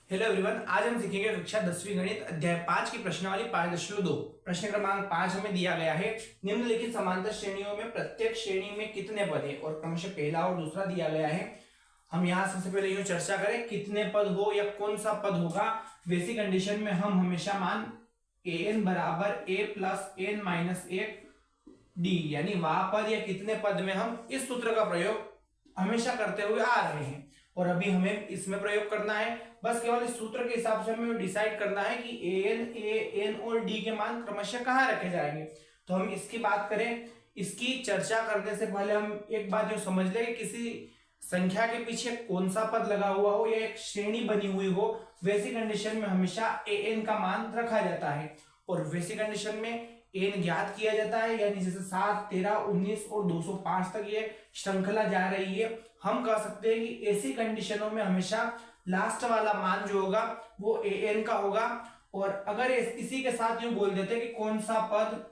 Hello everyone, आज हम सीखेंगे कक्षा 10वीं गणित अध्याय 5 की प्रश्नावली 5.2। प्रश्न क्रमांक 5 हमें दिया गया है। निम्नलिखित समांतर श्रेणियों में प्रत्येक श्रेणी में कितने पद है, और क्रमशः पहला और दूसरा दिया गया है। हम यहाँ सबसे पहले यूं चर्चा करें, कितने पद हो या कौन सा पद होगा। वैसी कंडीशन में हम हमेशा मान an बराबर a प्लस n माइनस एक डी, यानी वह पद या कितने पद में हम इस सूत्र का प्रयोग हमेशा करते हुए आ रहे हैं, और अभी हमें इसमें प्रयोग करना है। बस केवल इस सूत्र के हिसाब से हमें डिसाइड करना है कि an और d के मान क्रमशः कहाँ रखे जाएंगे। तो हम इसकी बात करें, इसकी चर्चा करने से पहले हम एक बात जो समझ लें कि किसी संख्या के पीछे कौन सा पद लगा हुआ हो या एक श्रेणी बनी हुई हो, वैसी कंडीशन में हमेशा an का मान रखा जाता है। और वैसी कंडीशन में n ज्ञात किया जाता है, यानी जैसे 7, 13, 19 और 205 तक ये श्रृंखला जा रही है। हम कह सकते हैं कि ऐसी कंडीशनों में हमेशा लास्ट वाला मान जो होगा वो an का होगा। और अगर इसी के साथ यूं बोल देते कि कौन सा पद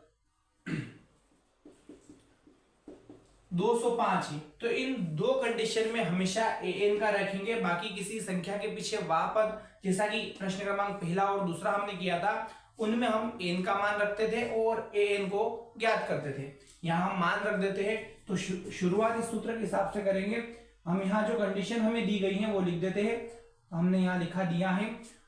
205 है, तो इन दो कंडीशन में हमेशा an का रखेंगे। बाकी किसी संख्या के पीछे वह पद, जैसा कि प्रश्न क्रमांक पहला और दूसरा हमने किया था, उनमें हम n का मान रखते थे और an को ज्ञात करते थे। यहाँ हम मान रख देते हैं। तो शुरुआत इस सूत्र के हिसाब से करेंगे। हम यहाँ जो कंडीशन हमें दी गई है वो लिख देते हैं। हमने यहाँ लिखा दिया है।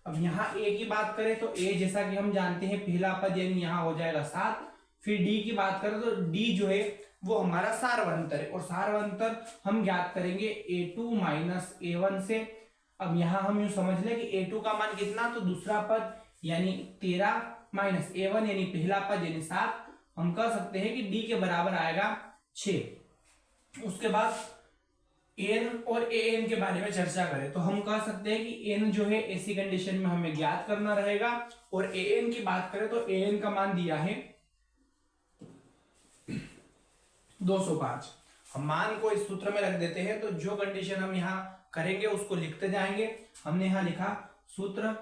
अब यहाँ a की बात करें तो a जैसा कि हम जानते हैं पहला पद, यानी यहाँ हो जाएगा 7। फिर d की बात करें तो d जो है वो हमारा सारवंतर है, और सारवंतर हम ज्ञात करेंगे a2 माइनस a1 से। अब यहाँ हम यूं समझ लें कि a2 का मान कितना, तो दूसरा पद यानी 13 माइनस a1 यानी पहला पद यानी 7। हम कह सकते हैं कि d के बराबर आएगा 6। उसके बाद n और an के बारे में चर्चा करें तो हम कह सकते हैं कि n जो है ऐसी कंडीशन में हमें ज्ञात करना रहेगा। और an की बात करें तो an का मान दिया है 205। हम मान को इस सूत्र में रख देते हैं। तो जो कंडीशन हम यहाँ करेंगे उसको लिखते जाएंगे। हमने यहाँ लिखा सूत्र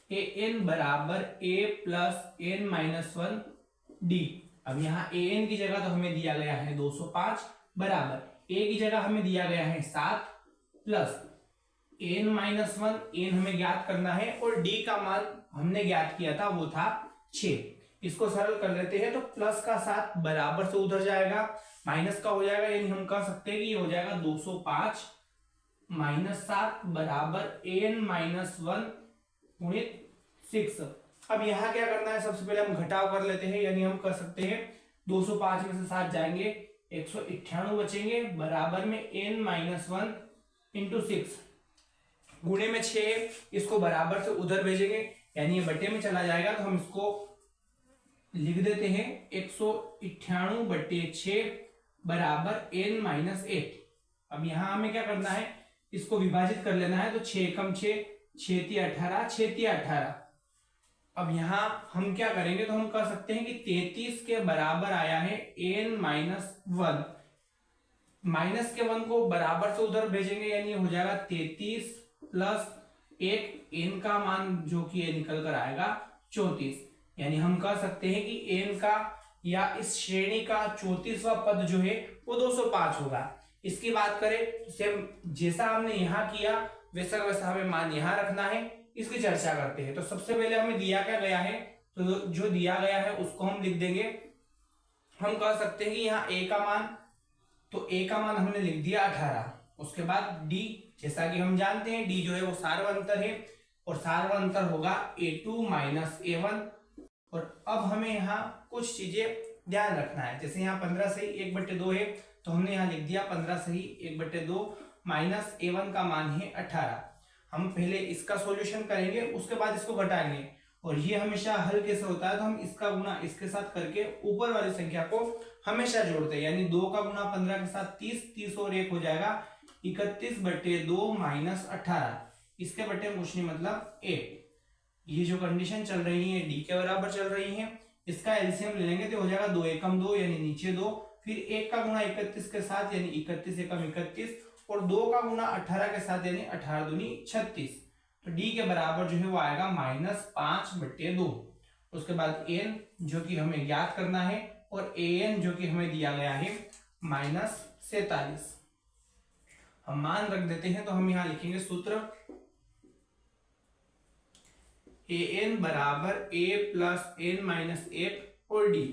an बराबर a plus n minus 1 d। अब यहाँ an की जगह तो हमें दिया गया है 205 बराबर a की जगह हमें दिया गया है 7 प्लस n माइनस 1, n हमें ज्ञात करना है, और d का मान हमने ज्ञात किया था वो था 6। इसको सरल कर लेते हैं तो प्लस का 7 बराबर से उधर जाएगा, माइनस का हो जाएगा, यानी हम कह सकते हैं कि ये हो जाएगा 205 माइनस 7 बराबर n माइनस 1 गुणित 6। अब यहाँ क्या करना है, सबसे पहले हम घटाव कर लेते हैं, यानी हम कर सकते हैं 205 में से 7 जाएंगे 198 बचेंगे, बराबर में n माइनस 1 इंटू 6 गुणे में 6, इसको बराबर से उधर भेजेंगे यानी ये बटे में चला जाएगा। तो हम इसको लिख देते हैं 198 बटे 6 बराबर n माइनस 8। अब यहाँ हमें क्या करना है, इसको विभाजित कर लेना है। तो 6 कम 6, 6 × 18, 6 × 18। अब यहाँ हम क्या करेंगे, तो हम कह सकते हैं कि 33 के बराबर आया है n माइनस 1। माइनस के 1 को बराबर से उधर भेजेंगे, यानी हो जाएगा 33 प्लस 1, n का मान जो कि ये निकल कर आएगा 34। यानी हम कह सकते हैं कि n का या इस श्रेणी का 34वां पद जो है वो 205 होगा। इसकी बात करें तो सेम जैसा हमने यहाँ किया वैसा वैसा हमें मान यहाँ रखना है। इसकी चर्चा करते हैं। तो सबसे पहले हमें दिया क्या गया है, तो जो दिया गया है उसको हम लिख देंगे। हम कह सकते हैं कि यहाँ a का मान, तो a का मान हमने लिख दिया 18। उसके बाद d, जैसा कि हम जानते हैं d जो है वो सारवंतर है, और सारवंतर होगा a2 माइनस a1। और अब हमें यहाँ कुछ चीजें ध्यान रखना है, जैसे यहाँ 15 सही 1/2 है, तो हमने यहाँ लिख दिया 15 सही 1/2 माइनस a1 का मान है 18। हम पहले इसका सॉल्यूशन करेंगे, उसके बाद इसको घटाएंगे। और ये हमेशा हल कैसे होता है, तो हम इसका गुना इसके साथ करके ऊपर वाली संख्या को हमेशा जोड़ते हैं, यानी 2 का गुना 15 के साथ 30, 30 और 1 हो जाएगा 31/2 माइनस 18। इसके बटे कुछ नहीं मतलब 1। ये जो कंडीशन चल रही है d के बराबर चल रही है, इसका एलसीएम ले लेंगे तो हो जाएगा 2 एकम 2 यानी नीचे 2, फिर 1 का गुना 31 के साथ यानी 31 एकम 31, और 2 का गुना 18 के साथ यानी 18 दूनी 36। तो d के बराबर जो है वो आएगा -5/2। उसके बाद n जो कि हमें ज्ञात करना है, और an जो कि हमें दिया गया है -47। हम मान रख देते हैं। तो हम यहाँ लिखेंगे सूत्र ए एन बराबर ए प्लस एन माइनस एक और डी।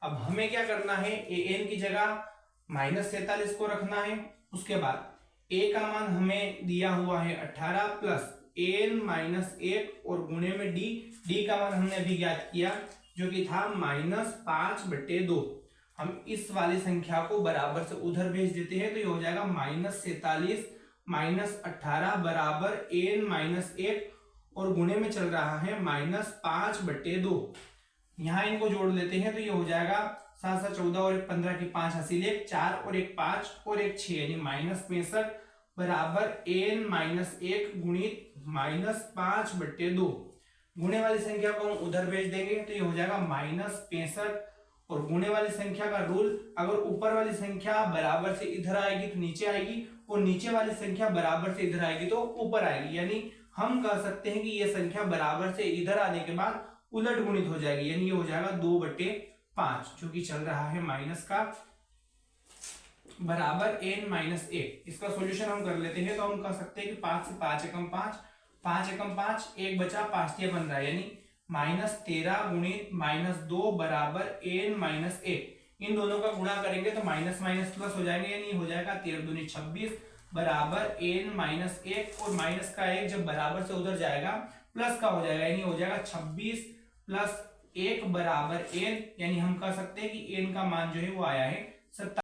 अब हमें क्या करना है, ए एन की जगह -47 को रखना है। उसके बाद ए का मान हमें दिया हुआ है 18 प्लस एन माइनस एक और गुणे में डी। डी का मान हमने अभी ज्ञात किया जो कि था -5/2। हम इस वाली संख्या को बराबर से उधर भेज देते हैं तो ये हो जाएगा -47 -18 बराबर एन माइनस एक और गुणे में चल रहा है -5/2। यहाँ इनको जोड़ लेते हैं तो ये हो जाएगा 7 7 14 और 1 15 की 5 हासिल 1 4 और 1 5 और 1 6 यानी -65 बराबर एन माइनस एक गुणित -5/2। गुणे वाली संख्या को हम उधर भेज देंगे तो ये हो जाएगा -65 और गुणे वाली संख्या का रूल, अगर ऊपर वाली संख्या बराबर से इधर आएगी तो नीचे आएगी और नीचे वाली संख्या बराबर से इधर आएगी तो ऊपर आएगी। यानी हम कह सकते हैं कि ये संख्या बराबर से इधर आने के बाद उलट गुणित हो जाएगी, यानी ये हो जाएगा 2/5 जो कि चल रहा है माइनस का बराबर n माइनस एक। इसका सॉल्यूशन हम कर लेते हैं तो हम कह सकते हैं कि 5 से 5 एकम 5, 5 एकम 5, 1 बचा 5 3 15 यानी -13 गुणित -2 बराबर n माइनस एक। इन दोनों का गुणा करेंगे तो माइनस माइनस प्लस हो जाएंगे, यानी हो जाएगा 13 दूनी 26 बराबर n माइनस एक और माइनस का एक जब बराबर से उधर जाएगा प्लस का हो जाएगा, यानी हो जाएगा 26 प्लस 1 बराबर n। यानी हम कह सकते हैं कि n का मान जो है वो आया है 27।